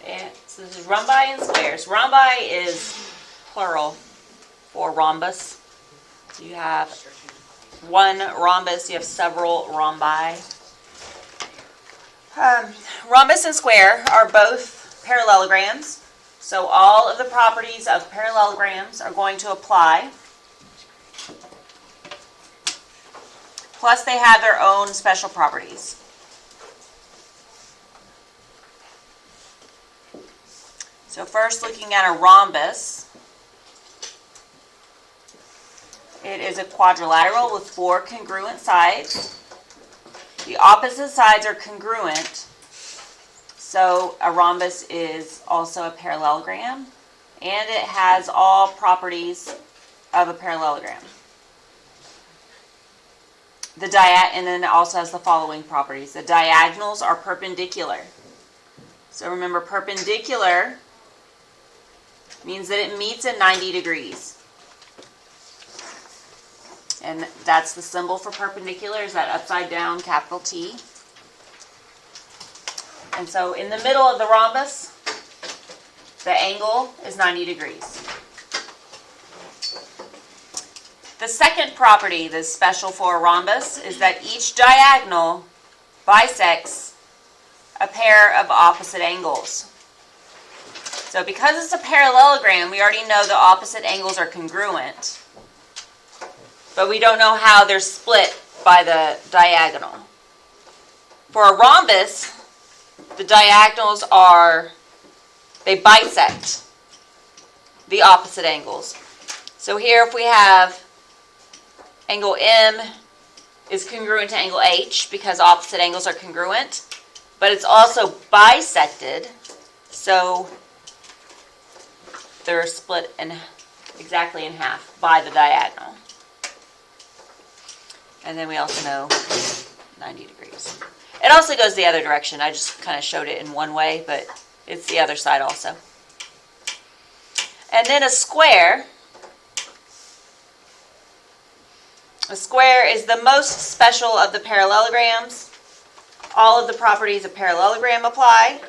And so this is rhombi and squares. Rhombi is plural for rhombus. So you have one rhombus, you have several rhombi. Rhombus and square are both parallelograms. So all of the properties of parallelograms are going to apply. Plus they have their own special properties. So first, looking at a rhombus, it is a quadrilateral with 4 congruent sides. The opposite sides are congruent, so a rhombus is also a parallelogram, and it has all properties of a parallelogram. And then it also has the following properties. The diagonals are perpendicular. So remember, perpendicular means that it meets at 90 degrees. And that's the symbol for perpendicular, is that upside down capital T. And so in the middle of the rhombus, the angle is 90 degrees. The second property that's special for a rhombus is that each diagonal bisects a pair of opposite angles. So because it's a parallelogram, we already know the opposite angles are congruent, but we don't know how they're split by the diagonal. For a rhombus, the diagonals they bisect the opposite angles. So here if we have angle M is congruent to angle H because opposite angles are congruent, but it's also bisected, so they're split exactly in half by the diagonal. And then we also know 90 degrees. It also goes the other direction. I just kind of showed it in one way, but it's the other side also. And then a square. A square is the most special of the parallelograms. All of the properties of parallelogram apply.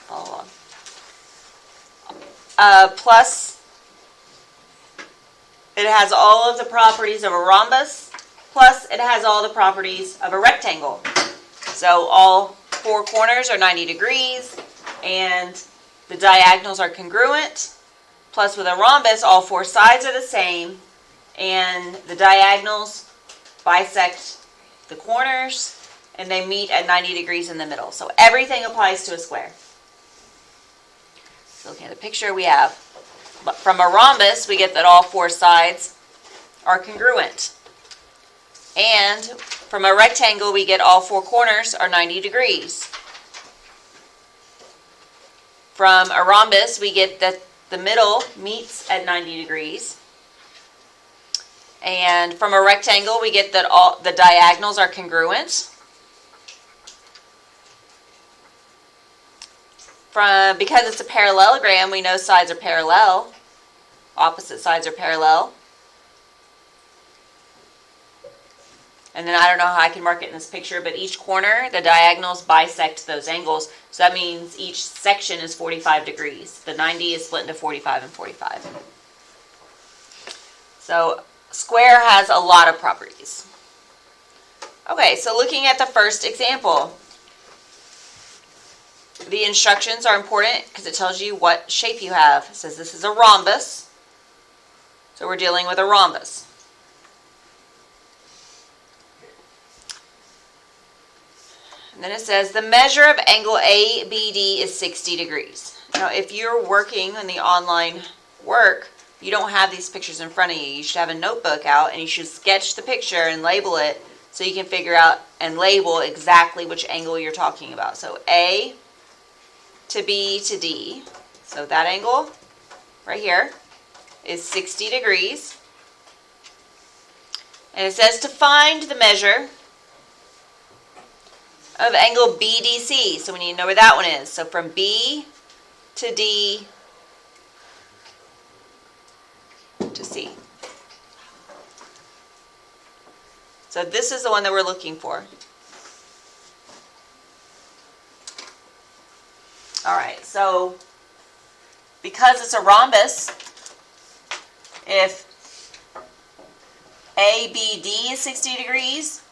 Follow along. Plus, it has all of the properties of a rhombus, plus it has all the properties of a rectangle. So all 4 corners are 90 degrees, and the diagonals are congruent. Plus with a rhombus, all 4 sides are the same, and the diagonals bisect the corners, and they meet at 90 degrees in the middle. So everything applies to a square. So looking at the picture, we have, from a rhombus, we get that all 4 sides are congruent. And from a rectangle, we get all 4 corners are 90 degrees. From a rhombus, we get that the middle meets at 90 degrees. And from a rectangle, we get that all the diagonals are congruent. Because it's a parallelogram, we know sides are parallel. Opposite sides are parallel. And then I don't know how I can mark it in this picture, but each corner, the diagonals bisect those angles. So that means each section is 45 degrees. The 90 is split into 45 and 45. So square has a lot of properties. Okay, so looking at the first example. The instructions are important because it tells you what shape you have. It says this is a rhombus. So we're dealing with a rhombus. And then it says the measure of angle ABD is 60 degrees. Now if you're working on the online work, you don't have these pictures in front of you. You should have a notebook out and you should sketch the picture and label it so you can figure out and label exactly which angle you're talking about. So A to B to D, so that angle right here is 60 degrees. And it says to find the measure of angle BDC, so we need to know where that one is. So from B to D to C. So this is the one that we're looking for. All right, so because it's a rhombus, if ABD is 60 degrees,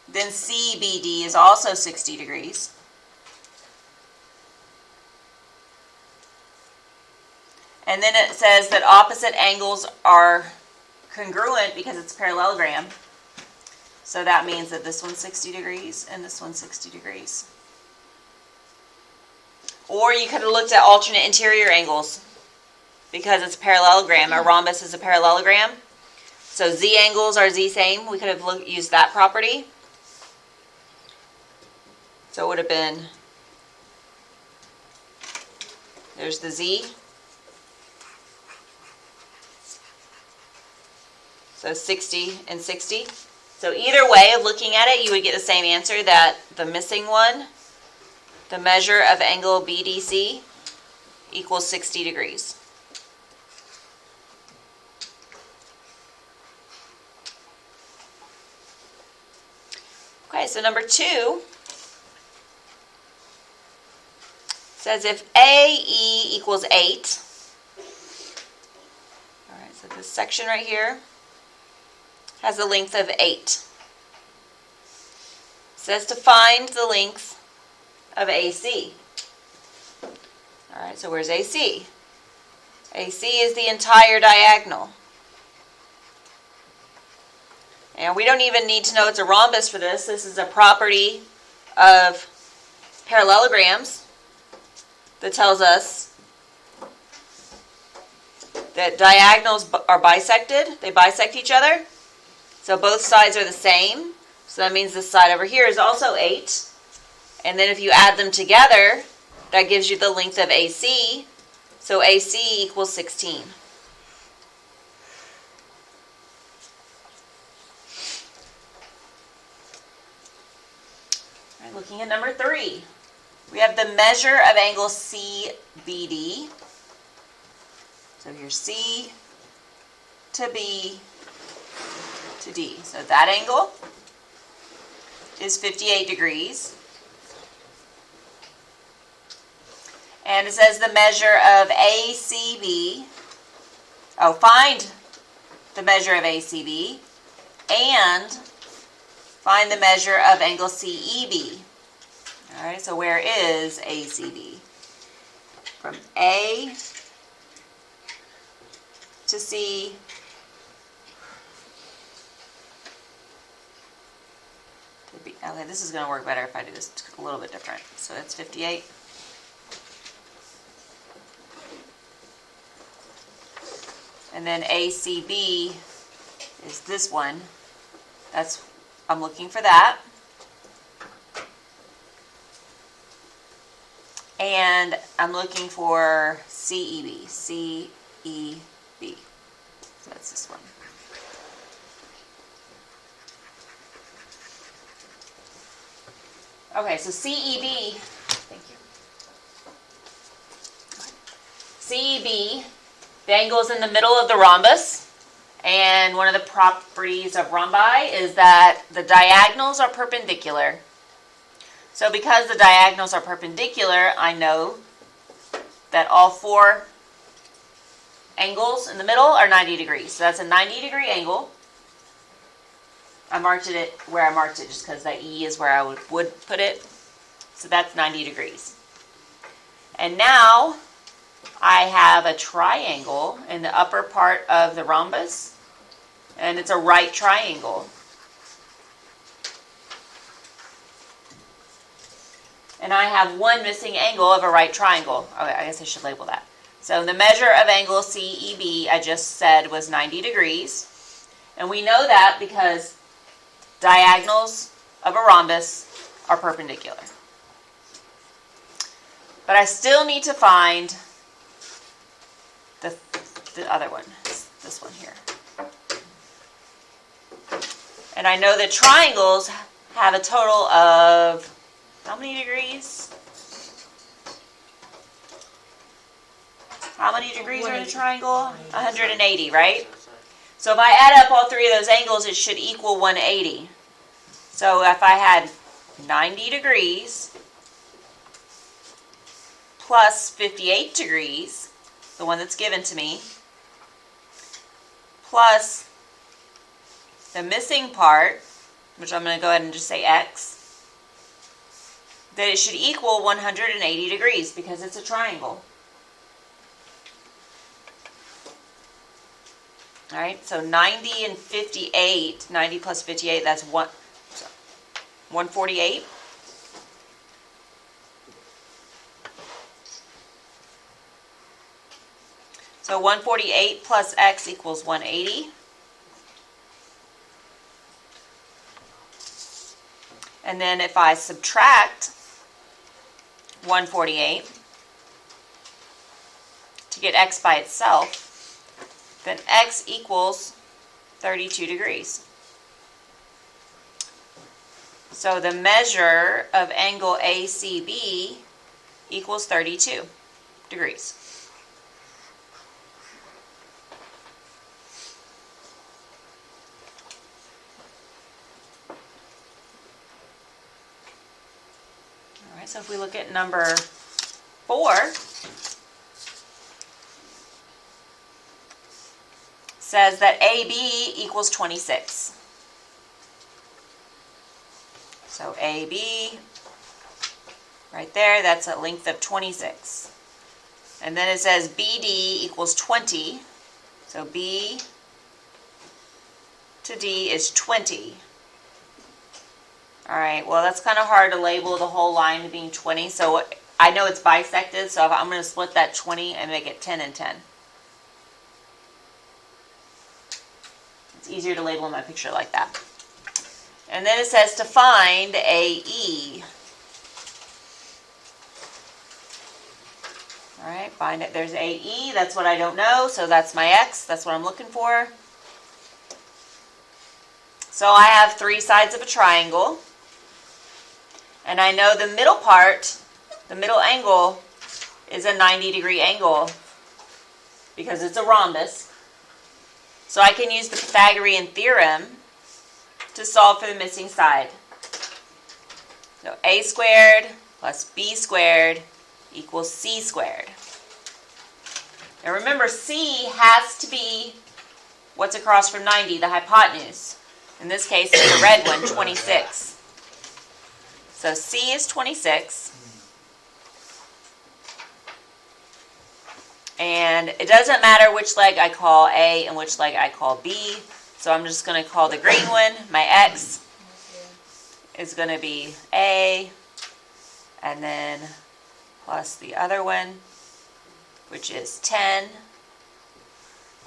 then CBD is also 60 degrees. And then it says that opposite angles are congruent because it's parallelogram. So that means that this one's 60 degrees and this one's 60 degrees. Or you could have looked at alternate interior angles because it's a parallelogram. A rhombus is a parallelogram. So Z angles are Z same. We could have used that property. So it would have been, there's the Z. So 60 and 60. So either way of looking at it, you would get the same answer, that the missing one, the measure of angle BDC, equals 60 degrees. Okay, so number 2 says if AE equals 8, all right, so this section right here has a length of 8. It says to find the length of AC. All right, so where's AC? AC is the entire diagonal. And we don't even need to know it's a rhombus for this. This is a property of parallelograms that tells us that diagonals are bisected. They bisect each other. So both sides are the same. So that means this side over here is also 8. And then if you add them together, that gives you the length of AC. So AC equals 16. All right, looking at number 3. We have the measure of angle CBD. So here's C to B to D. So that angle is 58 degrees. And it says the measure of ACB. Oh, find the measure of ACB and find the measure of angle CEB. All right, so where is ACB? From A to C to B. Okay, this is going to work better if I do this a little bit different. So that's 58. And then ACB is this one. I'm looking for that. And I'm looking for CEB. CEB. So that's this one. Okay, so CEB. Thank you. CEB. The angle is in the middle of the rhombus. And one of the properties of rhombi is that the diagonals are perpendicular. So because the diagonals are perpendicular, I know that all 4 angles in the middle are 90 degrees. So that's a 90-degree angle. I marked it where I marked it just because that E is where I would put it. So that's 90 degrees. And now I have a triangle in the upper part of the rhombus, and it's a right triangle. And I have one missing angle of a right triangle. Okay, I guess I should label that. So the measure of angle CEB, I just said, was 90 degrees. And we know that because diagonals of a rhombus are perpendicular. But I still need to find the other one, this one here. And I know that triangles have a total of how many degrees? How many degrees are in a triangle? 180, right? So if I add up all 3 of those angles, it should equal 180. So if I had 90 degrees plus 58 degrees, the one that's given to me, plus the missing part, which I'm going to go ahead and just say x, that it should equal 180 degrees because it's a triangle. All right, so 90 and 58, 90 plus 58, that's 148. So 148 plus x equals 180. And then if I subtract 148 to get x by itself, then x equals 32 degrees. So the measure of angle ACB equals 32 degrees. All right, so if we look at number 4, says that AB equals 26. So AB, right there, that's a length of 26. And then it says BD equals 20. So B to D is 20. All right, well, that's kind of hard to label the whole line being 20. So I know it's bisected, so I'm going to split that 20 and make it 10 and 10. It's easier to label in my picture like that. And then it says to find AE. All right, find it. There's AE. That's what I don't know, so that's my x. That's what I'm looking for. So I have 3 sides of a triangle. And I know the middle part, the middle angle, is a 90-degree angle because it's a rhombus. So I can use the Pythagorean theorem to solve for the missing side. So a squared plus b squared equals c squared. Now remember, c has to be what's across from 90, the hypotenuse. In this case, it's the red one, 26. So c is 26. And it doesn't matter which leg I call A and which leg I call B. So I'm just going to call the green one, my x, is going to be A, and then plus the other one, which is 10.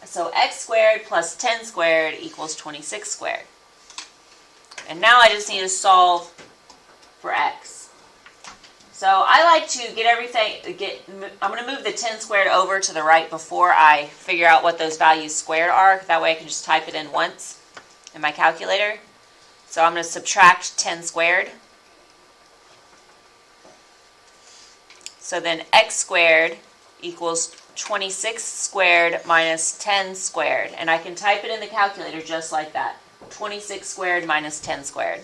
So x squared plus 10 squared equals 26 squared. And now I just need to solve for x. So I like to get everything, I'm going to move the 10 squared over to the right before I figure out what those values squared are. That way I can just type it in once in my calculator. So I'm going to subtract 10 squared. So then x squared equals 26 squared minus 10 squared. And I can type it in the calculator just like that. 26 squared minus 10 squared.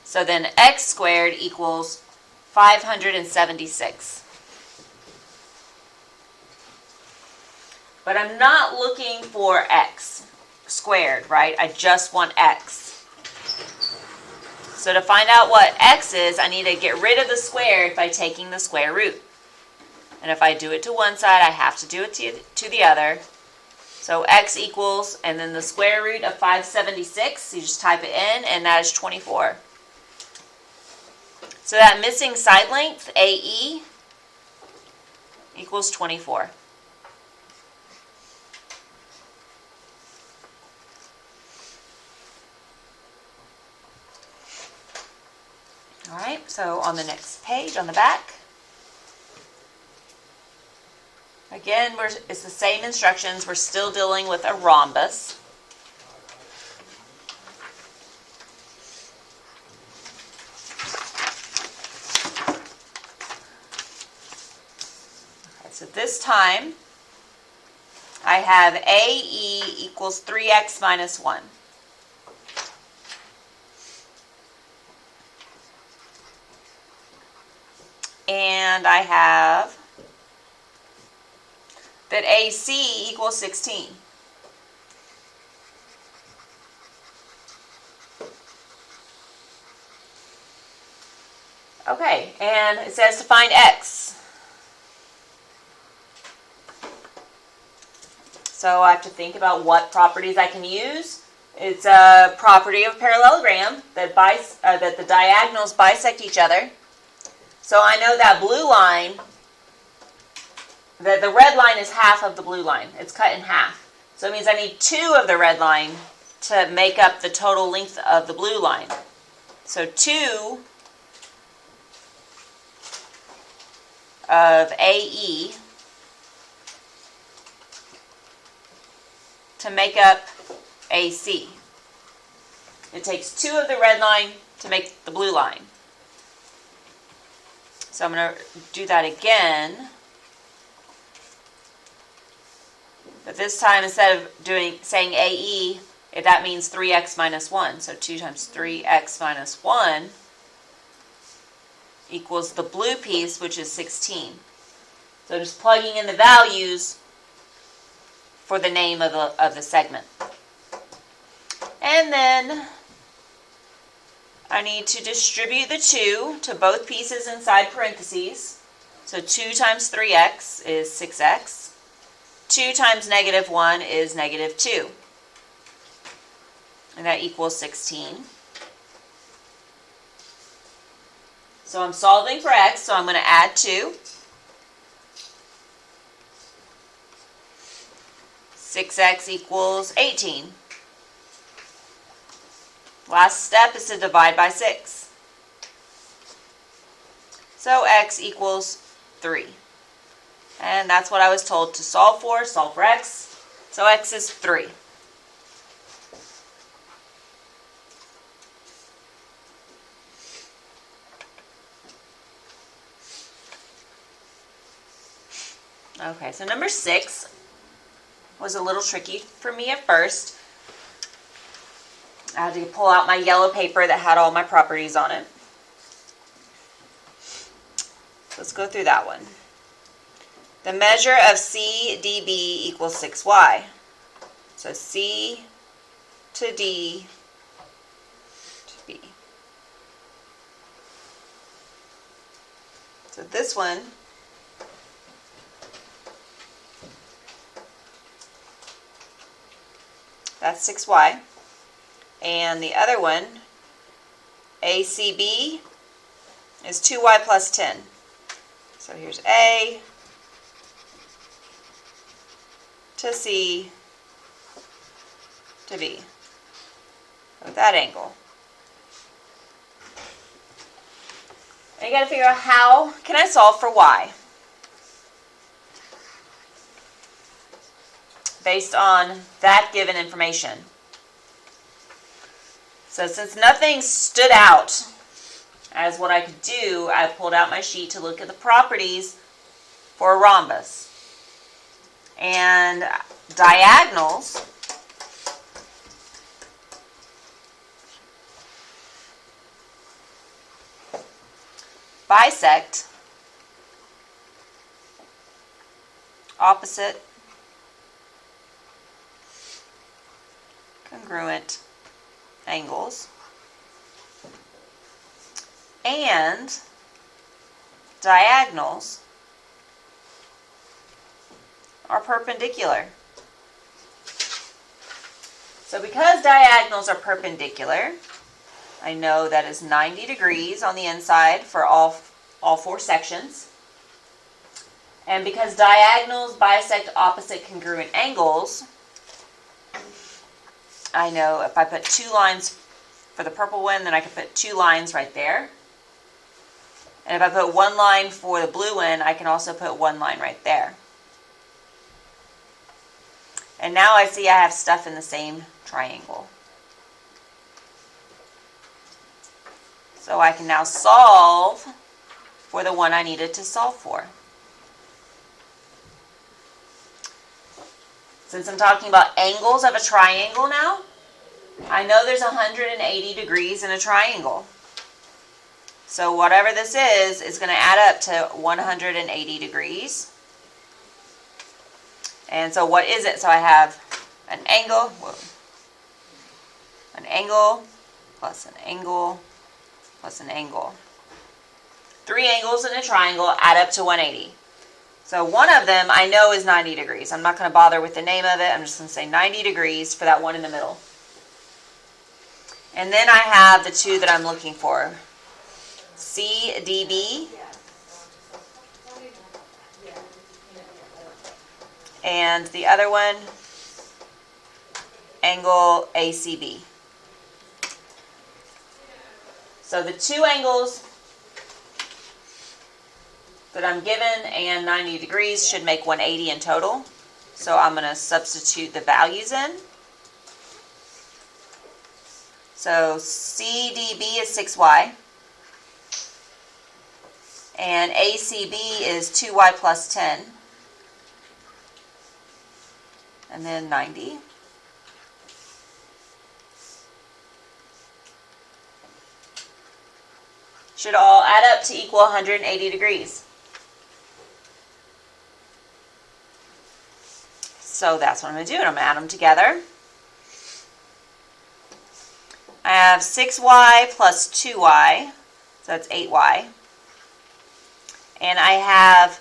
So then x squared equals 576. But I'm not looking for x squared, right? I just want x. So to find out what x is, I need to get rid of the squared by taking the square root. And if I do it to one side, I have to do it to the other. So x equals, and then the square root of 576, you just type it in, and that is 24. So that missing side length, AE, equals 24. All right, so on the next page, on the back, again, it's the same instructions. We're still dealing with a rhombus. So this time, I have AE equals 3x minus 1. And I have that AC equals 16. Okay, and it says to find X. So I have to think about what properties I can use. It's a property of parallelogram that the diagonals bisect each other. So I know that blue line, that the red line is half of the blue line. It's cut in half. So it means I need 2 of the red line to make up the total length of the blue line. So 2 of AE to make up AC. It takes 2 of the red line to make the blue line. So I'm going to do that again. But this time, instead of saying AE, that means 3x minus 1. So 2 times 3x minus 1 equals the blue piece, which is 16. So just plugging in the values for the name of the segment. And then I need to distribute the 2 to both pieces inside parentheses. So 2 times 3x is 6x. 2 times negative 1 is negative 2. And that equals 16. So I'm solving for x, so I'm going to add 2. 6x equals 18. Last step is to divide by 6. So x equals 3. And that's what I was told to solve for x. So x is 3. Okay, so number 6 was a little tricky for me at first. I had to pull out my yellow paper that had all my properties on it. Let's go through that one. The measure of CDB equals 6y. So C to D to B. So this one that's 6y. And the other one, ACB, is 2y plus 10. So here's A to C to B with that angle. And you got to figure out how can I solve for y based on that given information. So since nothing stood out as what I could do, I pulled out my sheet to look at the properties for a rhombus. And diagonals bisect opposite congruent angles, and diagonals are perpendicular. So because diagonals are perpendicular, I know that is 90 degrees on the inside for all 4 sections. And because diagonals bisect opposite congruent angles, I know if I put 2 lines for the purple one, then I can put 2 lines right there. And if I put 1 line for the blue one, I can also put 1 line right there. And now I see I have stuff in the same triangle. So I can now solve for the one I needed to solve for. Since I'm talking about angles of a triangle now, I know there's 180 degrees in a triangle. So whatever this is going to add up to 180 degrees. And so what is it? So I have an angle, an angle plus an angle plus an angle. 3 angles in a triangle add up to 180. So one of them I know is 90 degrees. I'm not going to bother with the name of it. I'm just going to say 90 degrees for that one in the middle. And then I have the 2 that I'm looking for. CDB and the other one, angle ACB. So the 2 angles that I'm given and 90 degrees should make 180 in total. So I'm going to substitute the values in. So CDB is 6y. And ACB is 2y plus 10. And then 90. Should all add up to equal 180 degrees. So that's what I'm going to do, and I'm going to add them together. I have 6y plus 2y, so that's 8y. And I have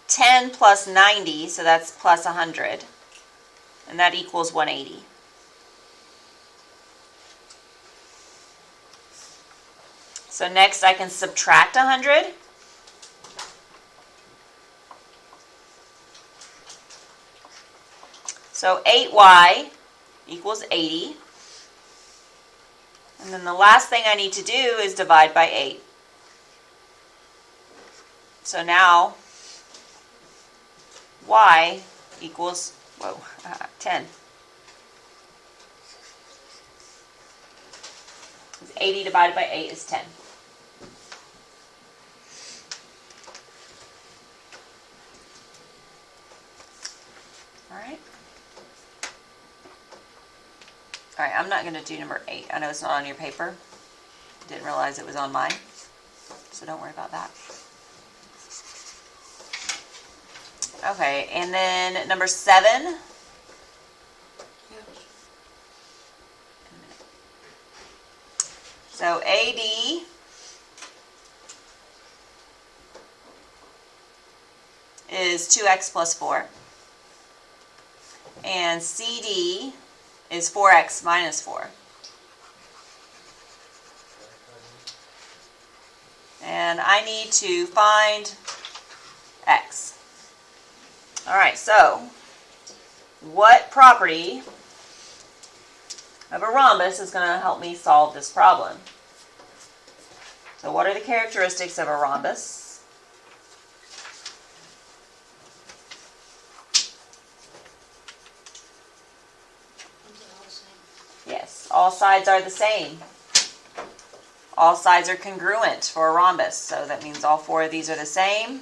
10 plus 90, so that's plus 100. And that equals 180. So next I can subtract 100. So 8y equals 80. And then the last thing I need to do is divide by 8. So now y equals 10. 80 divided by 8 is 10. All right. All right, I'm not going to do number 8. I know it's not on your paper. Didn't realize it was on mine. So don't worry about that. Okay, and then number 7. So AD is 2x plus 4. And CD is 4x minus 4. And I need to find x. All right, so what property of a rhombus is going to help me solve this problem? So what are the characteristics of a rhombus? Yes, all sides are the same. All sides are congruent for a rhombus, so that means all 4 of these are the same.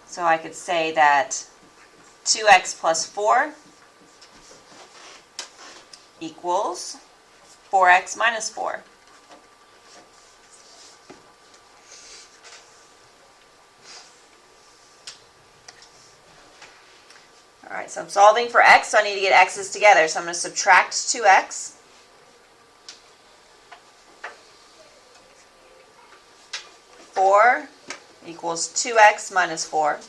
So I could say that 2x plus 4 equals 4x minus 4. All right, so I'm solving for x, so I need to get x's together. So I'm going to subtract 2x. Four equals 2x minus 4.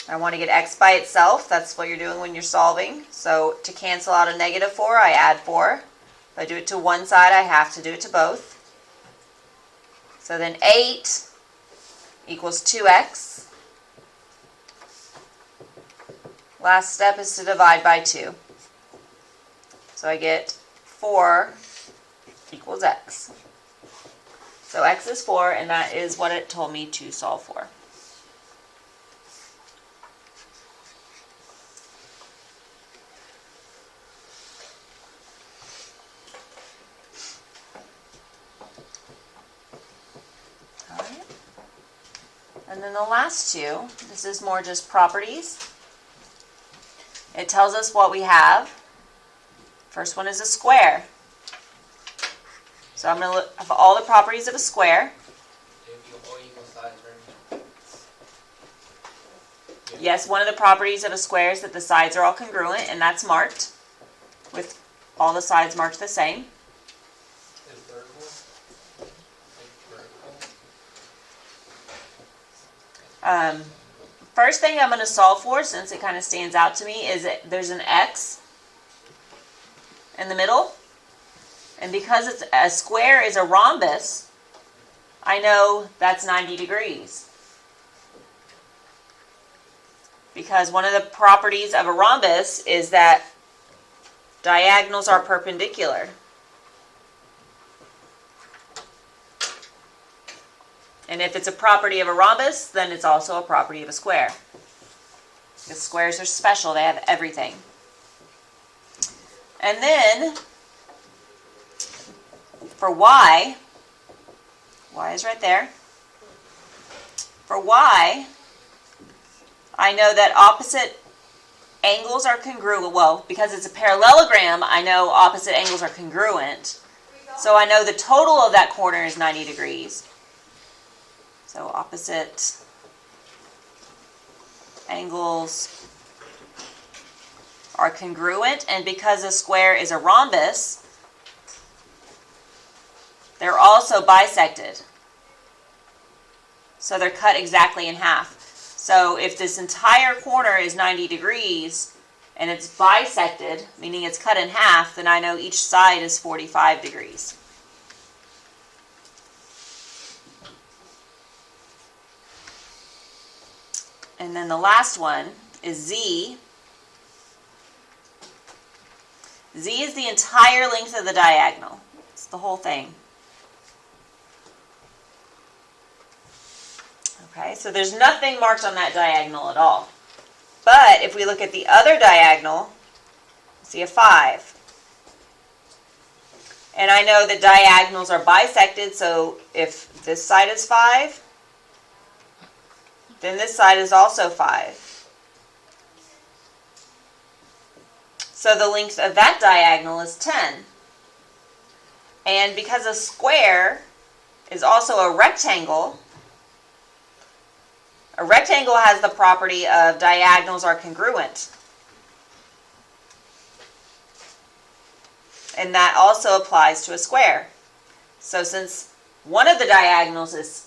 I want to get x by itself. That's what you're doing when you're solving. So to cancel out a negative 4, I add 4. If I do it to one side, I have to do it to both. So then 8 equals 2x. Last step is to divide by 2. So I get 4 equals x. So x is 4, and that is what it told me to solve for. And then the last two, this is more just properties. It tells us what we have. First one is a square. So I'm going to look at all the properties of a square. Yes, one of the properties of a square is that the sides are all congruent, and that's marked with all the sides marked the same. First thing I'm going to solve for, since it kind of stands out to me, is that there's an X in the middle. And because it's a square is a rhombus, I know that's 90 degrees. Because one of the properties of a rhombus is that diagonals are perpendicular. And if it's a property of a rhombus, then it's also a property of a square. Because squares are special, they have everything. And then, for y is right there. For y, I know that opposite angles are congruent. Well, because it's a parallelogram, I know opposite angles are congruent. So I know the total of that corner is 90 degrees. So opposite angles are congruent, and because a square is a rhombus, they're also bisected. So they're cut exactly in half. So if this entire corner is 90 degrees and it's bisected, meaning it's cut in half, then I know each side is 45 degrees. And then the last one is Z. Z is the entire length of the diagonal. It's the whole thing. Okay, so there's nothing marked on that diagonal at all. But if we look at the other diagonal, see a 5. And I know that diagonals are bisected, so if this side is 5, then this side is also 5. So the length of that diagonal is 10. And because a square is also a rectangle has the property of diagonals are congruent. And that also applies to a square. So since one of the diagonals is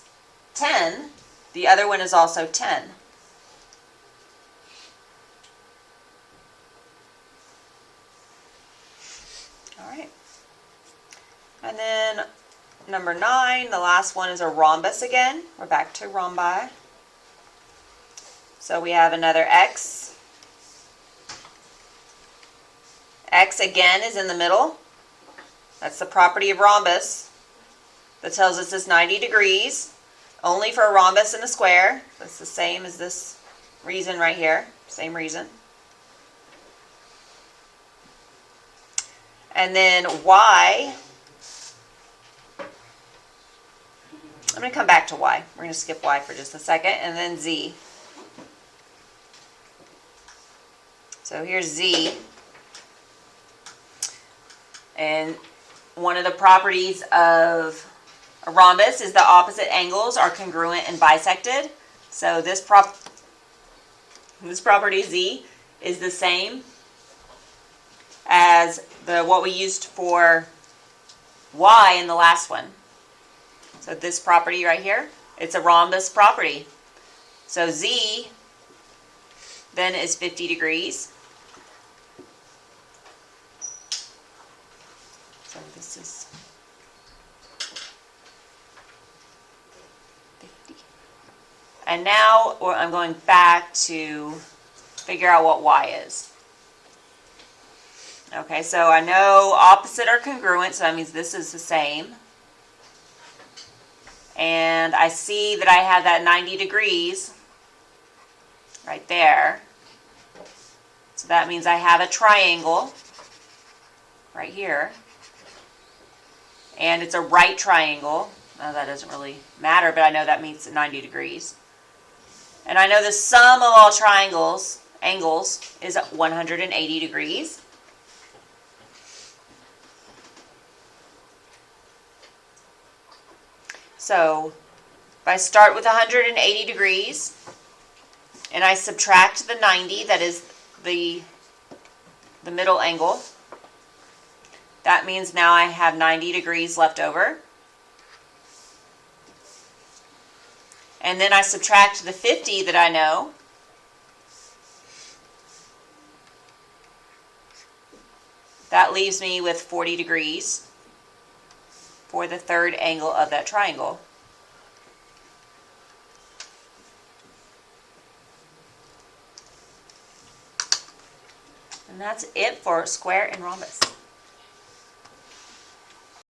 10, the other one is also 10. All right. And then number 9, the last one is a rhombus again. We're back to rhombi. So we have another X. X again is in the middle. That's the property of rhombus. That tells us it's 90 degrees. Only for a rhombus and a square. That's the same as this reason right here. Same reason. And then Y. I'm going to come back to Y. We're going to skip Y for just a second. And then Z. So here's Z. And one of the properties of a rhombus is the opposite angles are congruent and bisected. So this property Z is the same as what we used for Y in the last one. So this property right here, it's a rhombus property. So Z then is 50 degrees. So this is 50. And now I'm going back to figure out what Y is. Okay, so I know opposite are congruent, so that means this is the same. And I see that I have that 90 degrees right there. So that means I have a triangle right here. And it's a right triangle. Now that doesn't really matter, but I know that means 90 degrees. And I know the sum of all angles, is 180 degrees. So if I start with 180 degrees and I subtract the 90, that is the middle angle, that means now I have 90 degrees left over. And then I subtract the 50 that I know. That leaves me with 40 degrees for the third angle of that triangle. And that's it for square and rhombus.